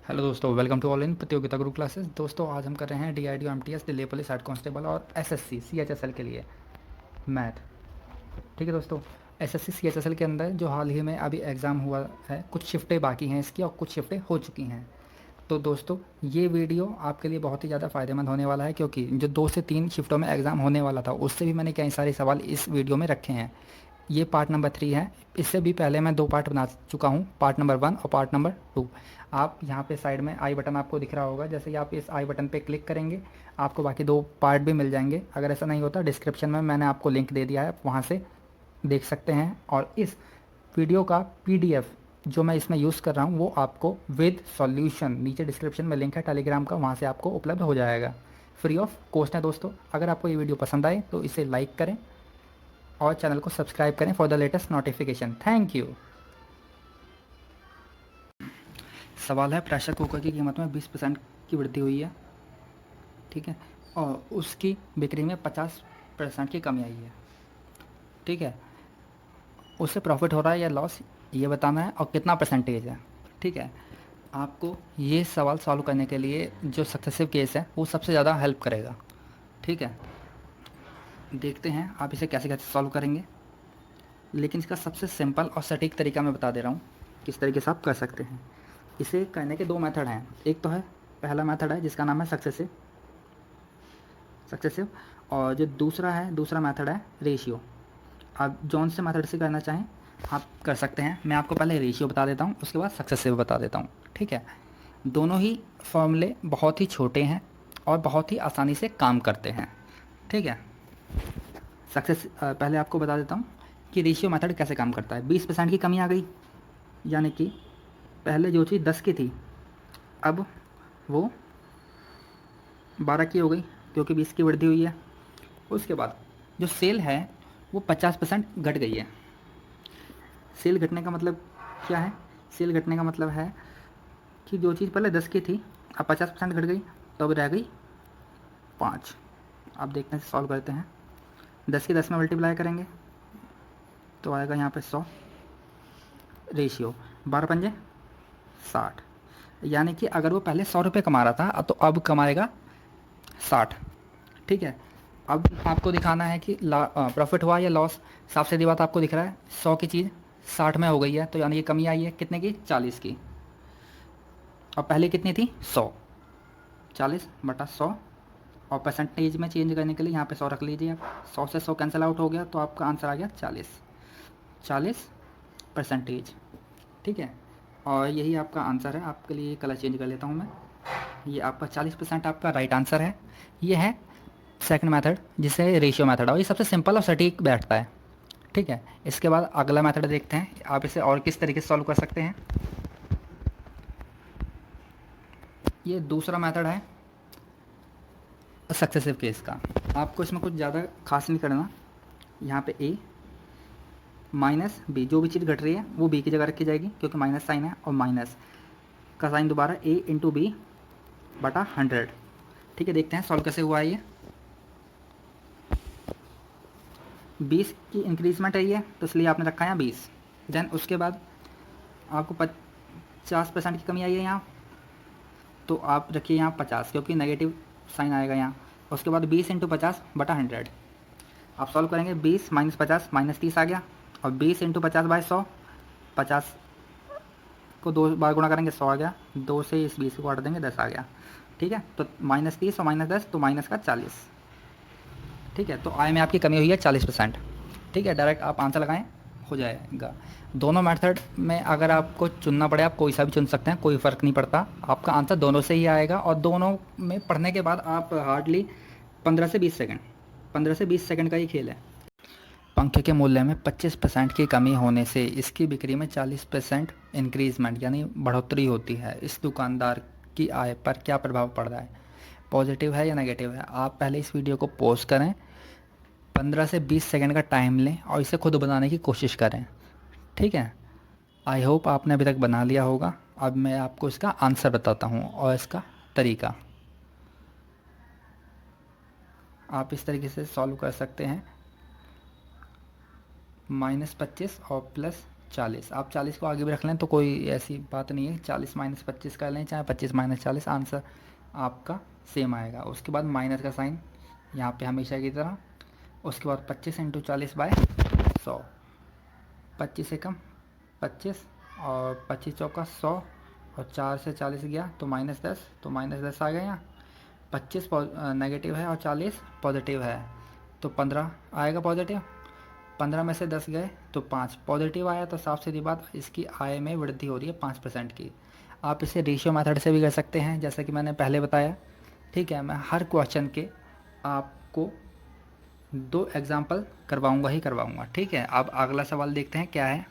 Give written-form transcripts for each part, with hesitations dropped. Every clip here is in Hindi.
हेलो दोस्तों, वेलकम टू ऑल इन प्रतियोगिता गुरु क्लासेस। दोस्तों, आज हम कर रहे हैं DIDO MTS Delhi police head constable और SSC CHSL के लिए मैथ। ठीक है दोस्तों, SSC CHSL के अंदर जो हाल ही में अभी एग्ज़ाम हुआ है, कुछ शिफ्टें बाकी हैं इसकी और कुछ शिफ्टें हो चुकी हैं। तो दोस्तों, ये वीडियो आपके लिए बहुत ही ज़्यादा फ़ायदेमंद होने वाला है, क्योंकि जो 2 से 3 शिफ्टों में एग्ज़ाम होने वाला था, उससे भी मैंने कई सारे सवाल इस वीडियो में रखे हैं। ये पार्ट नंबर 3 है। इससे भी पहले मैं 2 पार्ट बना चुका हूँ, पार्ट नंबर 1 और पार्ट नंबर 2। आप यहाँ पे साइड में आई बटन आपको दिख रहा होगा, जैसे ही आप इस आई बटन पे क्लिक करेंगे आपको बाकी 2 पार्ट भी मिल जाएंगे। अगर ऐसा नहीं होता, डिस्क्रिप्शन में मैंने आपको लिंक दे दिया है, आप वहाँ से देख सकते हैं। और इस वीडियो का PDF जो मैं इसमें यूज़ कर रहा हूँ वो आपको विद सॉल्यूशन, नीचे डिस्क्रिप्शन में लिंक है टेलीग्राम का, वहाँ से आपको उपलब्ध हो जाएगा। फ्री ऑफ कॉस्ट है दोस्तों। अगर आपको ये वीडियो पसंद आए तो इसे लाइक करें और चैनल को सब्सक्राइब करें for the latest notification. Thank you. सवाल है, प्रेशर कुकर की कीमत में 20% की वृद्धि हुई है, ठीक है, और उसकी बिक्री में 50% की कमी आई है, ठीक है। उससे प्रॉफिट हो रहा है या लॉस, ये बताना है, और कितना परसेंटेज है, ठीक है। आपको ये सवाल सॉल्व करने के लिए जो सक्सेसिव केस है वो सबसे ज़्यादा हेल्प करेगा, ठीक है। देखते हैं आप इसे कैसे कैसे सॉल्व करेंगे, लेकिन इसका सबसे सिंपल और सटीक तरीका मैं बता दे रहा हूँ किस तरीके से आप कर सकते हैं। इसे करने के 2 मेथड हैं। एक तो है, पहला मेथड है जिसका नाम है सक्सेसिव, और जो दूसरा मेथड है रेशियो। आप जौन से मेथड से करना चाहें आप कर सकते हैं। मैं आपको पहले रेशियो बता देता हूँ, उसके बाद सक्सेसिव बता देता हूँ, ठीक है। दोनों ही फॉर्मूले बहुत ही छोटे हैं और बहुत ही आसानी से काम करते हैं, ठीक है। पहले आपको बता देता हूँ कि रेशियो मेथड कैसे काम करता है। 20% की कमी आ गई, यानी कि पहले जो चीज़ 10 की थी अब वो 12 की हो गई, क्योंकि 20 की वृद्धि हुई है। उसके बाद जो सेल है वो 50% घट गई है। सेल घटने का मतलब क्या है? सेल घटने का मतलब है कि जो चीज़ पहले 10 की थी अब 50% घट गई, तो अब रह गई 5। अब देखते हैं, सॉल्व करते हैं। 10 की 10 में मल्टीप्लाई करेंगे तो आएगा यहाँ पे 100। रेशियो 12 पंजे 60, यानी कि अगर वो पहले 100 रुपये कमा रहा था तो अब कमाएगा 60, ठीक है। अब आपको दिखाना है कि प्रॉफिट हुआ या लॉस। साफ सीधी बात आपको दिख रहा है, 100 की चीज़ 60 में हो गई है, तो यानी कि कमी आई है कितने की? 40 की। और पहले कितनी थी? 100। 40/100, और परसेंटेज में चेंज करने के लिए यहाँ पे 100 रख लीजिए आप। 100 से 100 कैंसिल आउट हो गया, तो आपका आंसर आ गया 40%, ठीक है। और यही आपका आंसर है। आपके लिए कलर चेंज कर लेता हूँ मैं। ये आपका 40% आपका राइट आंसर है। ये है सेकंड मेथड, जिसे रेशियो मेथड है, और ये सबसे सिंपल और सटीक बैठता है, ठीक है। इसके बाद अगला मेथड देखते हैं, आप इसे और किस तरीके से सॉल्व कर सकते हैं। ये दूसरा मेथड है सक्सेसिव केस का। आपको इसमें कुछ ज़्यादा खास नहीं करना। यहाँ पे a माइनस बी, जो भी चीज़ घट रही है वो b की जगह रखी जाएगी, क्योंकि माइनस साइन है, और माइनस का साइन दोबारा a/b/100, ठीक है। देखते हैं सॉल्व कैसे हुआ है ये। 20 की इंक्रीजमेंट है ये, तो इसलिए आपने रखा है यहाँ 20। देन उसके बाद आपको 50% की कमी आई है यहाँ, तो आप रखिए यहाँ 50, क्योंकि नेगेटिव साइन आएगा यहाँ। उसके बाद 20/50/100 आप सॉल्व करेंगे। 20 - 50 -30 आ गया, और 20/50/100, 50 को 2 बार गुणा करेंगे 100 आ गया। 2 से इस 20 को काट देंगे 10 आ गया, ठीक है। तो -30 और -10 तो माइनस का 40, ठीक है। तो आय में आपकी कमी हुई है 40%, ठीक है। डायरेक्ट आप आंसर लगाएं, हो जाएगा। दोनों मेथड में अगर आपको चुनना पड़े आप कोई सा भी चुन सकते हैं, कोई फ़र्क नहीं पड़ता, आपका आंसर दोनों से ही आएगा। और दोनों में पढ़ने के बाद आप हार्डली 15 से 20 सेकंड का ही खेल है। पंखे के मूल्य में 25% की कमी होने से इसकी बिक्री में 40% इंक्रीजमेंट यानी बढ़ोतरी होती है। इस दुकानदार की आय पर क्या प्रभाव पड़ रहा है? पॉजिटिव है या नेगेटिव है? आप पहले इस वीडियो को पॉज करें, 15 से 20 सेकंड का टाइम लें और इसे खुद बनाने की कोशिश करें, ठीक है। आई होप आपने अभी तक बना लिया होगा। अब मैं आपको इसका आंसर बताता हूँ और इसका तरीका। आप इस तरीके से सॉल्व कर सकते हैं। -25 और 40। आप 40 को आगे भी रख लें तो कोई ऐसी बात नहीं है, 40 माइनस 25 कर लें, चाहे 25 माइनस 40, आंसर आपका सेम आएगा। उसके बाद माइनस का साइन यहाँ पे हमेशा की तरह। उसके बाद 25 इंटू 40/100, 25 से कम 25, और 25 चौका 100, और 4 से 40 गया तो -10, तो -10 आ गया यहाँ। 25 नेगेटिव है और 40 पॉजिटिव है, तो 15 आएगा पॉजिटिव। 15 में से 10 गए तो 5 पॉजिटिव आया, तो साफ सीधी बात इसकी आय में वृद्धि हो रही है 5% की। आप इसे रेशियो मेथड से भी कर सकते हैं, जैसा कि मैंने पहले बताया। ठीक है, मैं हर क्वेश्चन के आपको 2 एग्जाम्पल करवाऊंगा ही करवाऊंगा। ठीक है, अब अगला सवाल देखते हैं क्या है।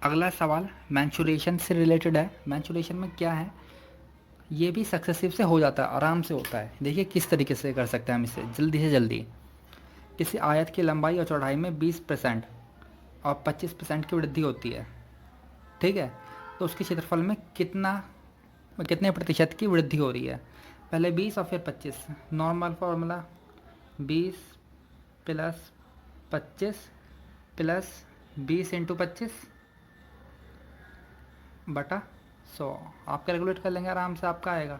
अगला सवाल मैंचुरेशन से रिलेटेड है। मैंचुरेशन में क्या है, ये भी सक्सेसिव से हो जाता है, आराम से होता है। देखिए किस तरीके से कर सकते हैं हम इसे जल्दी से जल्दी। किसी आयत की लंबाई और चौड़ाई में 20% और 25% की वृद्धि होती है। ठीक है, तो उसके क्षेत्रफल में कितने प्रतिशत की वृद्धि हो रही है। पहले 20 और फिर 25। Normal formula 20 plus 25 plus 20 into 25 बटा 100। आप कैलकुलेट कर लेंगे आराम से, आपका आएगा।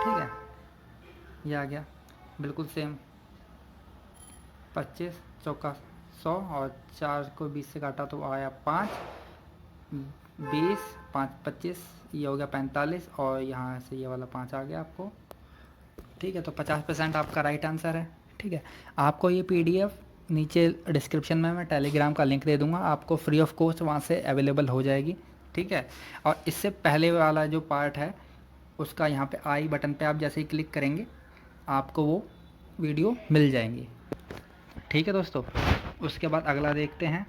ठीक है, ये आ गया बिल्कुल सेम। 25 चौका 100 और 4 को 20 से काटा तो आया 5, 20 5 25, ये हो गया 45, और यहाँ से ये वाला 5 आ गया आपको। ठीक है, तो 50% आपका राइट आंसर है। ठीक है, आपको ये PDF नीचे डिस्क्रिप्शन में मैं टेलीग्राम का लिंक दे दूँगा, आपको फ्री ऑफ कॉस्ट वहाँ से अवेलेबल हो जाएगी। ठीक है, और इससे पहले वाला जो पार्ट है उसका यहाँ पे आई बटन पे आप जैसे ही क्लिक करेंगे आपको वो वीडियो मिल जाएंगी। ठीक है दोस्तों, उसके बाद अगला देखते हैं।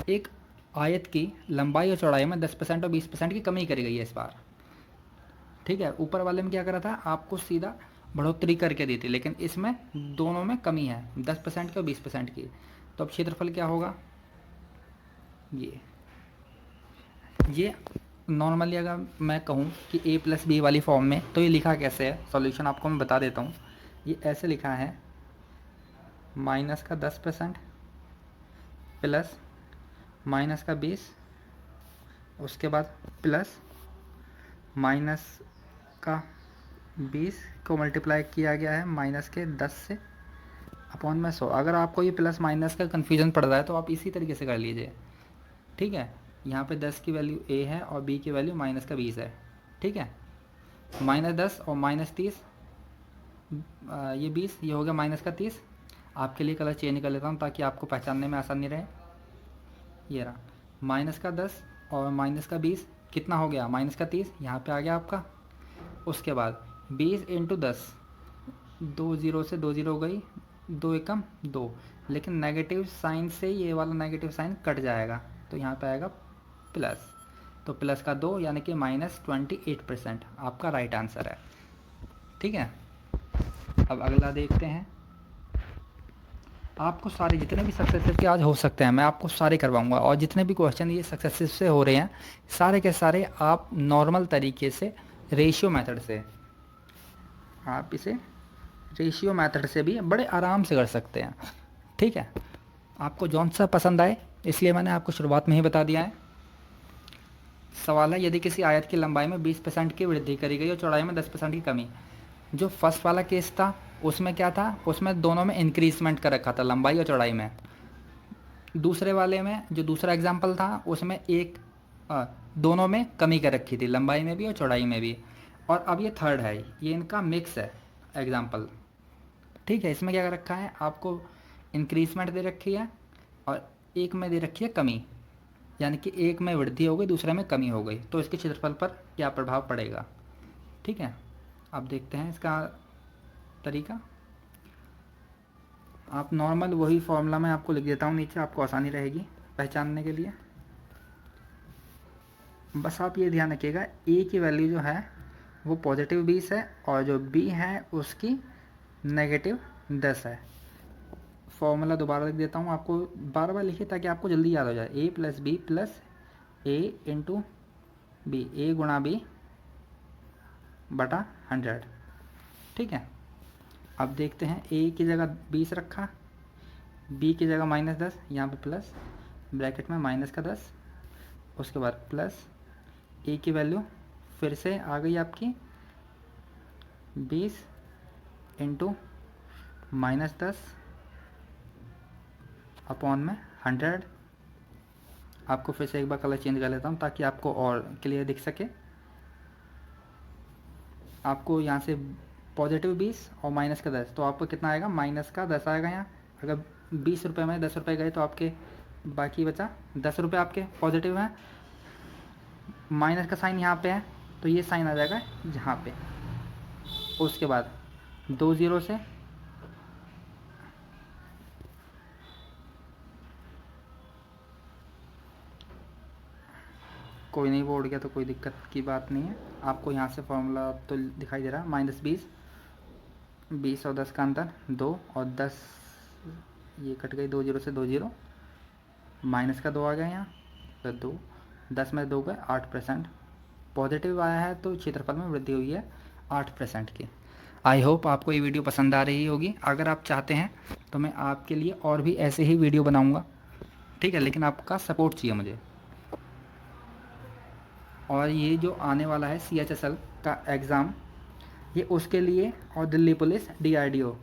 एक आयत की लंबाई और चौड़ाई में 10% और 20% की कमी करी गई है इस बार। ठीक है, ऊपर वाले में क्या करा था, आपको सीधा बढ़ोतरी करके दी थी, लेकिन इसमें दोनों में कमी है, 10% की और 20% की। तो अब क्षेत्रफल क्या होगा, ये नॉर्मली अगर मैं कहूँ कि a+b वाली फॉर्म में, तो ये लिखा कैसे है, सॉल्यूशन आपको मैं बता देता हूँ। ये ऐसे लिखा है, माइनस का 10% प्लस माइनस का 20, उसके बाद प्लस माइनस का 20 को मल्टीप्लाई किया गया है माइनस के 10 से अपॉन में 100। अगर आपको ये प्लस माइनस का कन्फ्यूजन पड़ रहा है तो आप इसी तरीके से कर लीजिए। ठीक है, यहाँ पे 10 की वैल्यू a है और b की वैल्यू माइनस का 20 है। ठीक है, -10 और -30, ये 20, ये हो गया माइनस का 30। आपके लिए कलर चेंज कर लेता हूँ ताकि आपको पहचानने में आसानी रहे। ये रहा माइनस का 10 और माइनस का 20 कितना हो गया, माइनस का 30 यहाँ पे आ गया आपका। उसके बाद 20 इंटू 10, 2 0 से 2 0 हो गई, 2 एकम 2, लेकिन नेगेटिव साइन से ये वाला नेगेटिव साइन कट जाएगा, तो यहाँ पे आएगा प्लस, तो प्लस का 2 यानी कि -28% आपका राइट आंसर है। ठीक है, अब अगला देखते हैं। आपको सारे जितने भी सक्सेसिव के आज हो सकते हैं मैं आपको सारे करवाऊंगा, और जितने भी क्वेश्चन ये सक्सेसिव से हो रहे हैं सारे के सारे आप नॉर्मल तरीके से रेशियो मेथड से, आप इसे रेशियो मेथड से भी बड़े आराम से कर सकते हैं। ठीक है, आपको जौन सा पसंद आए इसलिए मैंने आपको शुरुआत में ही बता दिया है। सवाल है, यदि किसी आयत की लंबाई में 20% की वृद्धि करी गई और चौड़ाई में 10% की कमी। जो फर्स्ट वाला केस था उसमें क्या था, उसमें दोनों में इंक्रीजमेंट कर रखा था लंबाई और चौड़ाई में। दूसरे वाले में जो दूसरा एग्जाम्पल था उसमें दोनों में कमी कर रखी थी, लंबाई में भी और चौड़ाई में भी। और अब ये थर्ड है, ये इनका मिक्स है एग्जाम्पल। ठीक है, इसमें क्या कर रखा है, आपको इंक्रीजमेंट दे रखी है और एक में दे रखी है कमी, यानी कि एक में वृद्धि हो गई दूसरे में कमी हो गई, तो इसके क्षेत्रफल पर क्या प्रभाव पड़ेगा। ठीक है, अब देखते हैं इसका तरीका। आप नॉर्मल वही फॉर्मूला मैं आपको लिख देता हूँ नीचे, आपको आसानी रहेगी पहचानने के लिए। बस आप ये ध्यान रखिएगा, ए की वैल्यू जो है वो पॉजिटिव 20 है और जो बी है उसकी नेगेटिव 10 है। फॉर्मूला दोबारा लिख देता हूँ, आपको बार बार लिखिए ताकि आपको जल्दी याद हो जाए। a plus B plus A into B, A गुणा बी बटा 100। ठीक है, अब देखते हैं, a की जगह 20 रखा, बी की जगह -10, यहाँ पे प्लस ब्रैकेट में -10, उसके बाद प्लस ए की वैल्यू फिर से आ गई आपकी 20 इंटू -10 अपॉन में 100। आपको फिर से एक बार कलर चेंज कर लेता हूँ ताकि आपको और क्लियर दिख सके। आपको यहाँ से +20 और -10, तो आपको कितना आएगा, -10 आएगा यहाँ। अगर 20 रुपये में 10 रुपये गए तो आपके बाकी बचा 10 रुपये आपके पॉजिटिव हैं। माइनस का साइन यहाँ पे है तो ये साइन आ जाएगा यहाँ पे। उसके बाद 2 ज़ीरो से कोई नहीं, वो उड़ गया तो कोई दिक्कत की बात नहीं है। आपको यहाँ से फॉर्मूला तो दिखाई दे रहा है, -20, 20 और 10 का अंतर 2 और 10 ये कट गई, 2 ज़ीरो से 2 ज़ीरो, माइनस का 2 आ गया यहाँ तो 2, 10 में 2 गए 8%। पॉजिटिव आया है तो क्षेत्रफल में वृद्धि हुई है 8% की। आई होप आपको ये वीडियो पसंद आ रही होगी। अगर आप चाहते हैं तो मैं आपके लिए और भी ऐसे ही वीडियो बनाऊँगा, ठीक है, लेकिन आपका सपोर्ट चाहिए मुझे। और ये जो आने वाला है CHSL का एग्ज़ाम, ये उसके लिए, और दिल्ली पुलिस, DRDO,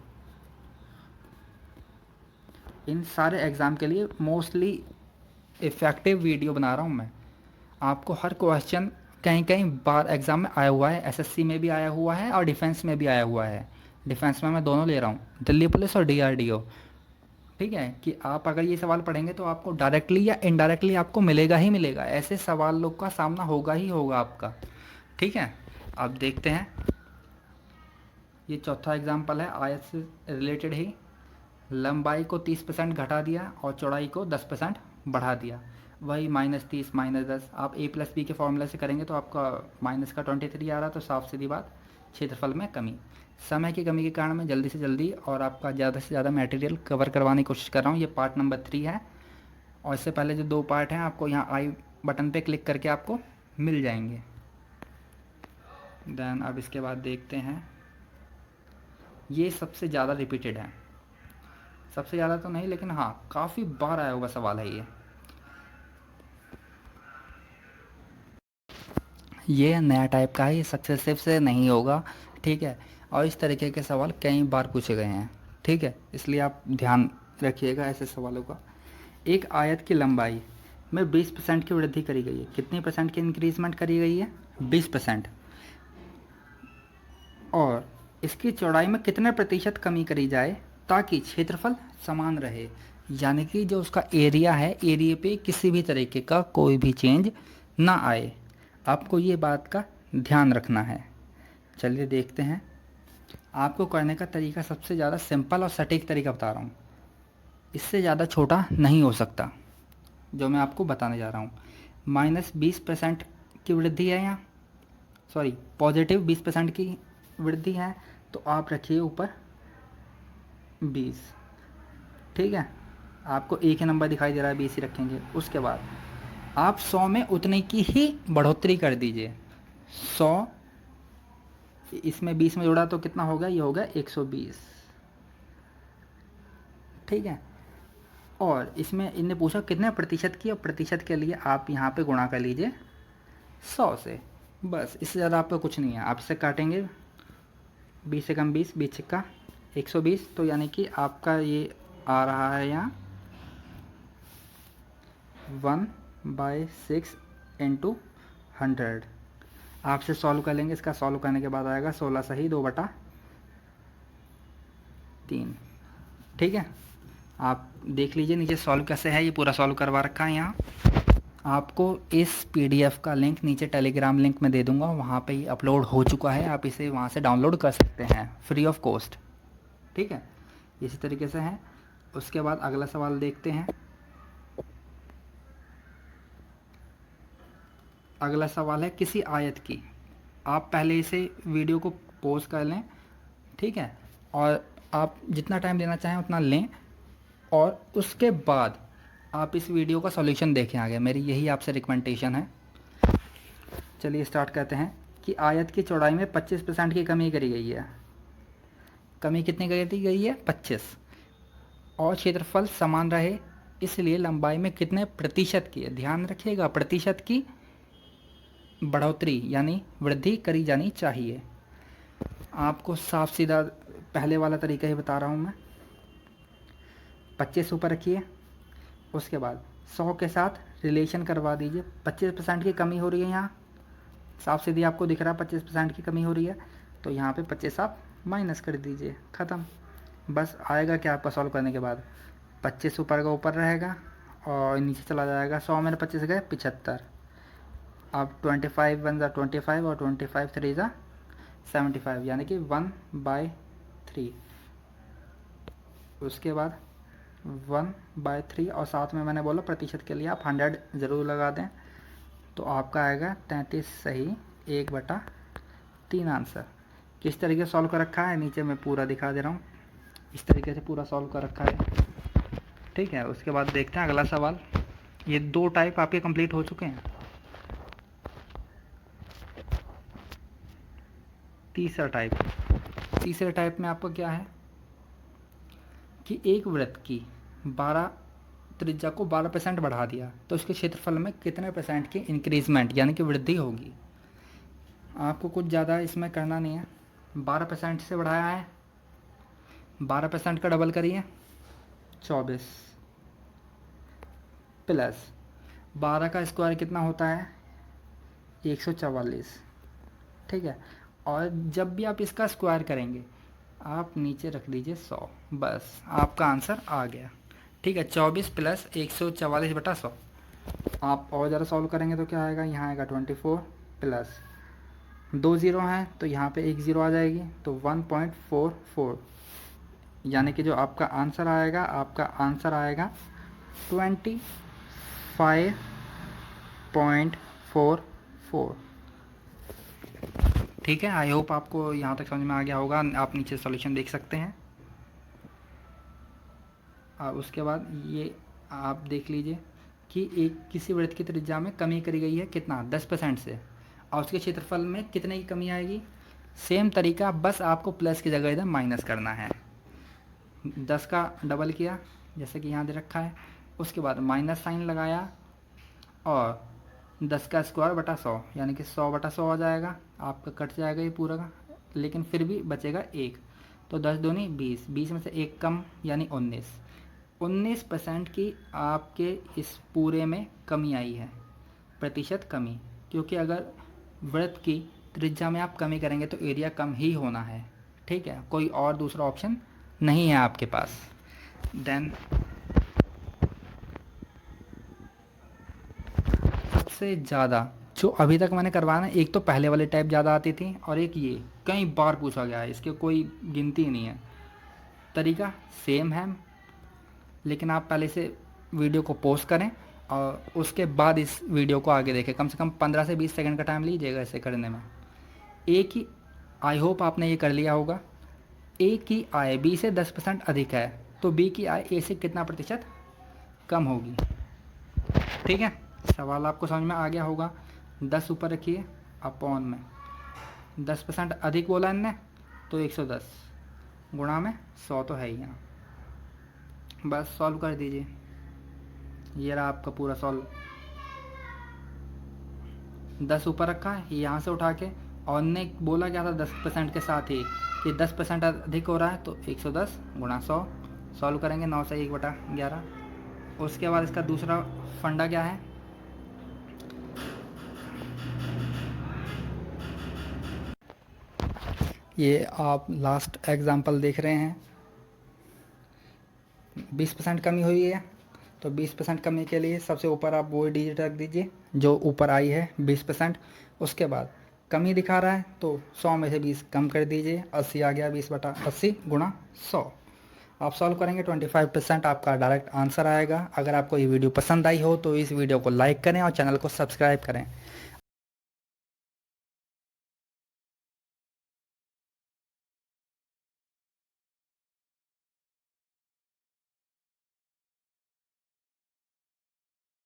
इन सारे एग्ज़ाम के लिए मोस्टली इफ़ेक्टिव वीडियो बना रहा हूँ मैं। आपको हर क्वेश्चन कहीं कहीं बार एग्ज़ाम में आया हुआ है, SSC में भी आया हुआ है और डिफेंस में भी आया हुआ है। डिफेंस में मैं दोनों ले रहा हूँ, दिल्ली पुलिस और DRDO, ठीक है। कि आप अगर ये सवाल पढ़ेंगे तो आपको डायरेक्टली या इनडायरेक्टली आपको मिलेगा ही मिलेगा, ऐसे सवाल लोग का सामना होगा ही होगा आपका, ठीक है। अब देखते हैं, ये चौथा एग्जाम्पल है आयत से रिलेटेड ही। लंबाई को 30% घटा दिया और चौड़ाई को 10% बढ़ा दिया। वही -30 -10 आप a+b के फॉर्मूले से करेंगे तो आपका माइनस का 23 आ रहा, तो साफ सीधी बात, क्षेत्रफल में कमी। समय की कमी के कारण मैं जल्दी से जल्दी और आपका ज़्यादा से ज़्यादा मटेरियल कवर करवाने की कोशिश कर रहा हूँ। ये पार्ट नंबर 3 है और इससे पहले जो 2 पार्ट हैं आपको यहाँ आई बटन पे क्लिक करके आपको मिल जाएंगे। देन अब इसके बाद देखते हैं, ये सबसे ज़्यादा रिपीटेड है, सबसे ज़्यादा तो नहीं लेकिन हाँ काफ़ी बार आया हुआ सवाल है ये नया टाइप का है, ये सक्सेसिव से नहीं होगा, ठीक है। और इस तरीके के सवाल कई बार पूछे गए हैं, ठीक है, इसलिए आप ध्यान रखिएगा ऐसे सवालों का। एक आयत की लंबाई में 20% की वृद्धि करी गई है। कितनी % की इंक्रीजमेंट करी गई है? 20%। और इसकी चौड़ाई में कितने प्रतिशत कमी करी जाए ताकि क्षेत्रफल समान रहे, यानी कि जो उसका एरिया है, एरिया पे किसी भी तरीके का कोई भी चेंज ना आए। आपको ये बात का ध्यान रखना है। चलिए देखते हैं। आपको करने का तरीका सबसे ज़्यादा सिंपल और सटीक तरीका बता रहा हूँ, इससे ज़्यादा छोटा नहीं हो सकता जो मैं आपको बताने जा रहा हूँ। -20% की वृद्धि है यहाँ, सॉरी पॉजिटिव 20% की वृद्धि है, तो आप रखिए ऊपर 20, ठीक है। आपको एक ही नंबर दिखाई दे रहा है, 20 ही रखेंगे। उसके बाद आप 100 में उतने की ही बढ़ोतरी कर दीजिए। 100 इसमें 20 में जोड़ा तो कितना होगा, ये होगा 120, ठीक है। और इसमें इनने पूछा कितने प्रतिशत की, और प्रतिशत के लिए आप यहाँ पे गुणा कर लीजिए 100 से, बस, इससे ज़्यादा आपका कुछ नहीं है। आप इसे काटेंगे 20 से कम 20, 20 का 120, तो यानी कि आपका ये आ रहा है यहाँ 1/6 × 100। आपसे सॉल्व कर लेंगे, इसका सॉल्व करने के बाद आएगा 16 सही 2/3, ठीक है। आप देख लीजिए नीचे सॉल्व कैसे है, ये पूरा सॉल्व करवा रखा है यहाँ। आपको इस PDF का लिंक नीचे टेलीग्राम लिंक में दे दूँगा, वहाँ पे ही अपलोड हो चुका है, आप इसे वहाँ से डाउनलोड कर सकते हैं फ्री ऑफ कॉस्ट, ठीक है। इसी तरीके से है। उसके बाद अगला सवाल देखते हैं। अगला सवाल है किसी आयत की, आप पहले इसे वीडियो को पॉज कर लें, ठीक है, और आप जितना टाइम लेना चाहें उतना लें, और उसके बाद आप इस वीडियो का सॉल्यूशन देखें आगे, मेरी यही आपसे रिकमेंडेशन है। चलिए स्टार्ट करते हैं कि आयत की चौड़ाई में 25% की कमी करी गई है। कमी कितनी करी गई है? 25। और क्षेत्रफल समान रहे, इसलिए लंबाई में कितने प्रतिशत की, ध्यान रखिएगा, प्रतिशत की बढ़ोतरी यानी वृद्धि करी जानी चाहिए। आपको साफ सीधा पहले वाला तरीका ही बता रहा हूँ मैं। 25 ऊपर रखिए, उसके बाद 100 के साथ रिलेशन करवा दीजिए। 25% की कमी हो रही है यहाँ, साफ सीधी आपको दिख रहा है 25% की कमी हो रही है, तो यहाँ पे 25 आप माइनस कर दीजिए, ख़त्म। बस आएगा क्या आपका सॉल्व करने के बाद, 25 ऊपर का ऊपर रहेगा और नीचे चला जाएगा। 100 में 25 गए 75, अब 25 वन ज़ा 25 और 25 थ्री ज़ा 75, यानी कि 1/3। उसके बाद 1/3 और साथ में मैंने बोला प्रतिशत के लिए आप 100 ज़रूर लगा दें, तो आपका आएगा 33 सही 1/3 आंसर। किस तरीके से सॉल्व कर रखा है नीचे मैं पूरा दिखा दे रहा हूँ, इस तरीके से पूरा सॉल्व कर रखा है, ठीक है। उसके बाद देखते हैं अगला सवाल। ये 2 टाइप आपके कंप्लीट हो चुके हैं। तीसरे टाइप में आपका क्या है कि एक वृत्त की 12 त्रिज्या को 12% बढ़ा दिया, तो उसके क्षेत्रफल में कितने % की इंक्रीजमेंट यानी कि वृद्धि होगी। आपको कुछ ज़्यादा इसमें करना नहीं है, 12% से बढ़ाया है, 12% का डबल करिए 24 प्लस 12 का स्क्वायर कितना होता है 144, ठीक है। और जब भी आप इसका स्क्वायर करेंगे आप नीचे रख दीजिए 100, बस आपका आंसर आ गया, ठीक है। 24 प्लस 144/100। आप और ज़रा सॉल्व करेंगे तो क्या आएगा, यहाँ आएगा 24 प्लस 2 ज़ीरो हैं तो यहाँ पे 1 ज़ीरो आ जाएगी, तो 1.44, यानी कि जो आपका आंसर आएगा 25.44। ठीक है, आई होप आपको यहाँ तक समझ में आ गया होगा। आप नीचे सॉल्यूशन देख सकते हैं। उसके बाद ये आप देख लीजिए कि एक किसी वृत्त की त्रिज्या में कमी करी गई है कितना 10% से, और उसके क्षेत्रफल में कितने की कमी आएगी। सेम तरीका, बस आपको प्लस की जगह इधर माइनस करना है। 10 का डबल किया जैसे कि यहाँ दे रखा है, उसके बाद माइनस साइन लगाया और 10 का स्क्वायर बटा 100 यानी कि 100/100 आ जाएगा, आपका कट जाएगा ये पूरा का, लेकिन फिर भी बचेगा 1, तो 10 दूनी 20, 20 में से 1 कम यानी 19% की आपके इस पूरे में कमी आई है, प्रतिशत कमी, क्योंकि अगर वृत्त की त्रिज्या में आप कमी करेंगे तो एरिया कम ही होना है, ठीक है, कोई और दूसरा ऑप्शन नहीं है आपके पास। देन सबसे ज़्यादा जो अभी तक मैंने करवाया ना, एक तो पहले वाली टाइप ज़्यादा आती थी और एक ये कई बार पूछा गया है, इसके कोई गिनती नहीं है। तरीका सेम है, लेकिन आप पहले से वीडियो को पॉज करें और उसके बाद इस वीडियो को आगे देखें, कम से कम 15 से 20 सेकंड का टाइम लीजिएगा इसे करने में। ए की, आई होप आपने ये कर लिया होगा, ए की आय बी से 10% अधिक है, तो बी की आय ए से कितना प्रतिशत कम होगी। ठीक है, सवाल आपको समझ में आ गया होगा। 10 ऊपर रखिए अपॉन में 10% अधिक बोला इनने, तो 110 गुणा में 100 तो है ही यहाँ, बस सॉल्व कर दीजिए। ये रहा आपका पूरा सॉल्व। 10 ऊपर रखा है यहाँ से उठा के, और ने बोला क्या था 10% के साथ ही कि 10% अधिक हो रहा है, तो 110 गुणा 100 सॉल्व करेंगे, 9 से 1/11। उसके बाद इसका दूसरा फंडा क्या है, ये आप लास्ट एग्जाम्पल देख रहे हैं, 20% कमी हुई है, तो 20% कमी के लिए सबसे ऊपर आप वो डिजिट रख दीजिए जो ऊपर आई है 20%। उसके बाद कमी दिखा रहा है तो 100 में से 20 कम कर दीजिए, 80 आ गया, 20/80 गुणा 100। आप सॉल्व करेंगे 25% आपका डायरेक्ट आंसर आएगा। अगर आपको ये वीडियो पसंद आई हो तो इस वीडियो को लाइक करें और चैनल को सब्सक्राइब करें।